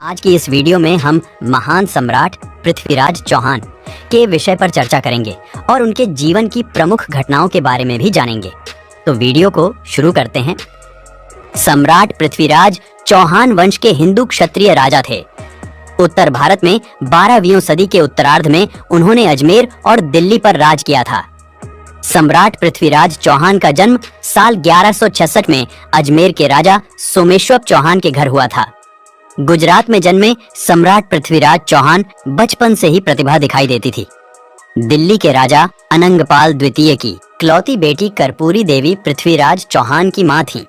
आज की इस वीडियो में हम महान सम्राट पृथ्वीराज चौहान के विषय पर चर्चा करेंगे और उनके जीवन की प्रमुख घटनाओं के बारे में भी जानेंगे। तो वीडियो को शुरू करते हैं। सम्राट पृथ्वीराज चौहान वंश के हिंदू क्षत्रिय राजा थे। उत्तर भारत में 12वीं सदी के उत्तरार्ध में उन्होंने अजमेर और दिल्ली पर राज किया था। सम्राट पृथ्वीराज चौहान का जन्म साल 1166 में अजमेर के राजा सोमेश्वर चौहान के घर हुआ था। गुजरात में जन्मे सम्राट पृथ्वीराज चौहान बचपन से ही प्रतिभा दिखाई देती थी। दिल्ली के राजा अनंगपाल द्वितीय की इकलौती बेटी कर्पूरी देवी पृथ्वीराज चौहान की मां थी।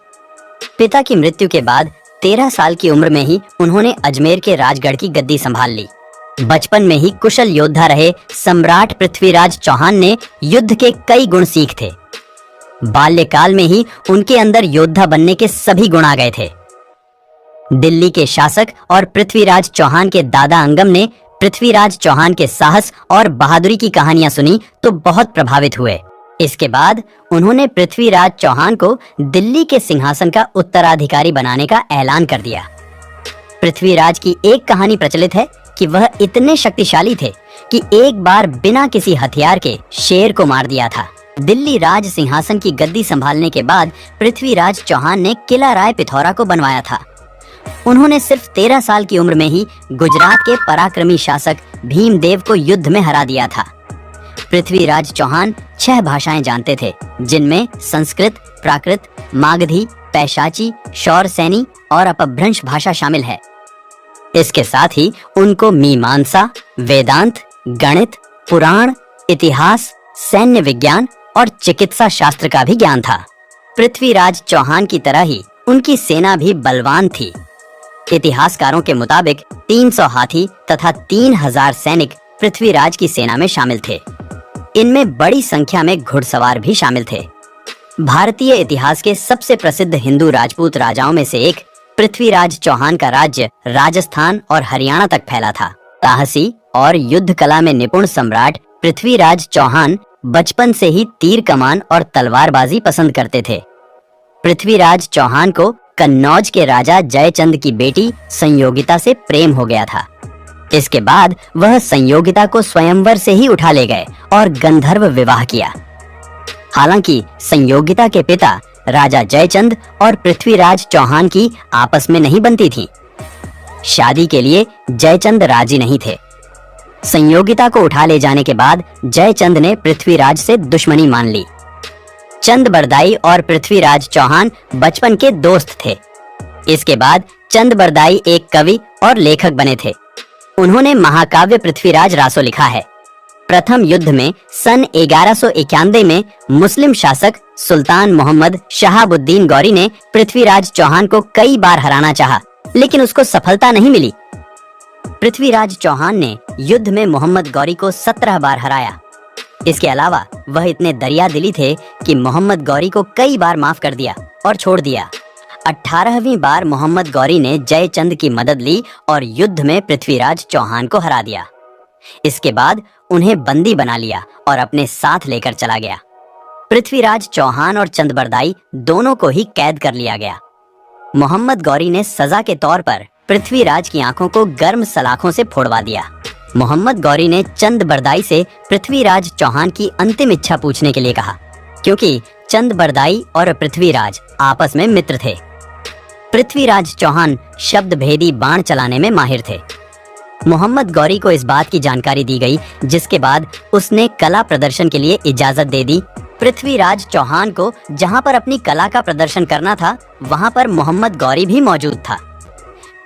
पिता की मृत्यु के बाद 13 साल की उम्र में ही उन्होंने अजमेर के राजगढ़ की गद्दी संभाल ली। बचपन में ही कुशल योद्धा रहे सम्राट पृथ्वीराज चौहान ने युद्ध के कई गुण सीख थे। बाल्यकाल में ही उनके अंदर योद्धा बनने के सभी गुण आ गए थे। दिल्ली के शासक और पृथ्वीराज चौहान के दादा अंगम ने पृथ्वीराज चौहान के साहस और बहादुरी की कहानियां सुनी तो बहुत प्रभावित हुए। इसके बाद उन्होंने पृथ्वीराज चौहान को दिल्ली के सिंहासन का उत्तराधिकारी बनाने का ऐलान कर दिया। पृथ्वीराज की एक कहानी प्रचलित है कि वह इतने शक्तिशाली थे कि एक बार बिना किसी हथियार के शेर को मार दिया था। दिल्ली राज सिंहासन की गद्दी संभालने के बाद पृथ्वीराज चौहान ने किला राय पिथौरा को बनवाया था। उन्होंने सिर्फ 13 साल की उम्र में ही गुजरात के पराक्रमी शासक भीमदेव को युद्ध में हरा दिया था। पृथ्वीराज चौहान 6 भाषाएं जानते थे, जिनमें संस्कृत, प्राकृत, मागधी, पैशाची, शौरसैनी और अपभ्रंश भाषा शामिल है। इसके साथ ही उनको मीमांसा, वेदांत, गणित, पुराण, इतिहास, सैन्य विज्ञान और चिकित्सा शास्त्र का भी ज्ञान था। पृथ्वीराज चौहान की तरह ही उनकी सेना भी बलवान थी। इतिहासकारों के मुताबिक 300 हाथी तथा 3000 सैनिक पृथ्वीराज की सेना में शामिल थे। इनमें बड़ी संख्या में घुड़सवार भी शामिल थे। भारतीय इतिहास के सबसे प्रसिद्ध हिंदू राजपूत राजाओं में से एक पृथ्वीराज चौहान का राज्य राजस्थान और हरियाणा तक फैला था। साहसी और युद्ध कला में निपुण सम्राट पृथ्वीराज चौहान बचपन से ही तीर कमान और तलवारबाजी पसंद करते थे। पृथ्वीराज चौहान को कन्नौज के राजा जयचंद की बेटी संयोगिता से प्रेम हो गया था। इसके बाद वह संयोगिता को स्वयंवर से ही उठा ले गए और गंधर्व विवाह किया। हालांकि संयोगिता के पिता राजा जयचंद और पृथ्वीराज चौहान की आपस में नहीं बनती थी। शादी के लिए जयचंद राजी नहीं थे। संयोगिता को उठा ले जाने के बाद जयचंद ने पृथ्वीराज से दुश्मनी मान ली। चंद बरदाई और पृथ्वीराज चौहान बचपन के दोस्त थे। इसके बाद चंद बरदाई एक कवि और लेखक बने थे। उन्होंने महाकाव्य पृथ्वीराज रासो लिखा है। प्रथम युद्ध में सन 1191 में मुस्लिम शासक सुल्तान मोहम्मद शहाबुद्दीन गौरी ने पृथ्वीराज चौहान को कई बार हराना चाहा, लेकिन उसको सफलता नहीं मिली। पृथ्वीराज चौहान ने युद्ध में मोहम्मद गौरी को 17 बार हराया। इसके अलावा वह इतने दरिया दिली थे कि मोहम्मद गौरी को कई बार माफ कर दिया और छोड़ दिया। 18वीं बार मोहम्मद गौरी ने जयचंद की मदद ली और युद्ध में पृथ्वीराज चौहान को हरा दिया। इसके बाद उन्हें बंदी बना लिया और अपने साथ लेकर चला गया। पृथ्वीराज चौहान और चंद बरदाई दोनों को ही कैद कर लिया गया। मोहम्मद गौरी ने सजा के तौर पर पृथ्वीराज की आंखों को गर्म सलाखों से फोड़वा दिया। मोहम्मद गौरी ने चंद बरदाई से पृथ्वीराज चौहान की अंतिम इच्छा पूछने के लिए कहा, क्योंकि चंद बरदाई और पृथ्वीराज आपस में मित्र थे। पृथ्वीराज चौहान शब्द भेदी बाण चलाने में माहिर थे। मोहम्मद गौरी को इस बात की जानकारी दी गई, जिसके बाद उसने कला प्रदर्शन के लिए इजाजत दे दी। पृथ्वीराज चौहान को जहां पर अपनी कला का प्रदर्शन करना था, वहां पर मोहम्मद गौरी भी मौजूद था।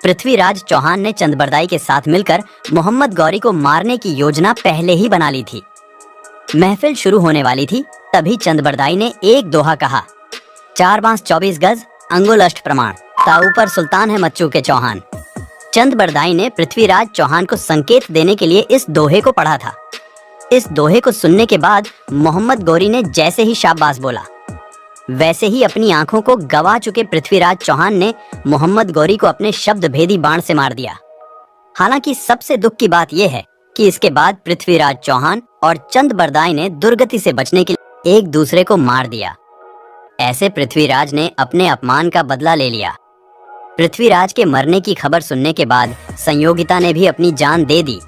पृथ्वीराज चौहान ने चंद बरदाई के साथ मिलकर मोहम्मद गौरी को मारने की योजना पहले ही बना ली थी। महफिल शुरू होने वाली थी, तभी चंद बरदाई ने एक दोहा कहा, 4 बांस 24 गज अंगुल अष्ट प्रमाण, ता ऊपर सुल्तान है मच्चू के चौहान। चंद बरदाई ने पृथ्वीराज चौहान को संकेत देने के लिए इस दोहे को पढ़ा था। इस दोहे को सुनने के बाद मोहम्मद गौरी ने जैसे ही शाबाश बोला, वैसे ही अपनी आंखों को गवा चुके पृथ्वीराज चौहान ने मोहम्मद गौरी को अपने शब्द भेदी बाण से मार दिया। हालांकि सबसे दुख की बात यह है कि इसके बाद पृथ्वीराज चौहान और चंद बरदाई ने दुर्गति से बचने के लिए एक दूसरे को मार दिया। ऐसे पृथ्वीराज ने अपने अपमान का बदला ले लिया। पृथ्वीराज के मरने की खबर सुनने के बाद संयोगिता ने भी अपनी जान दे दी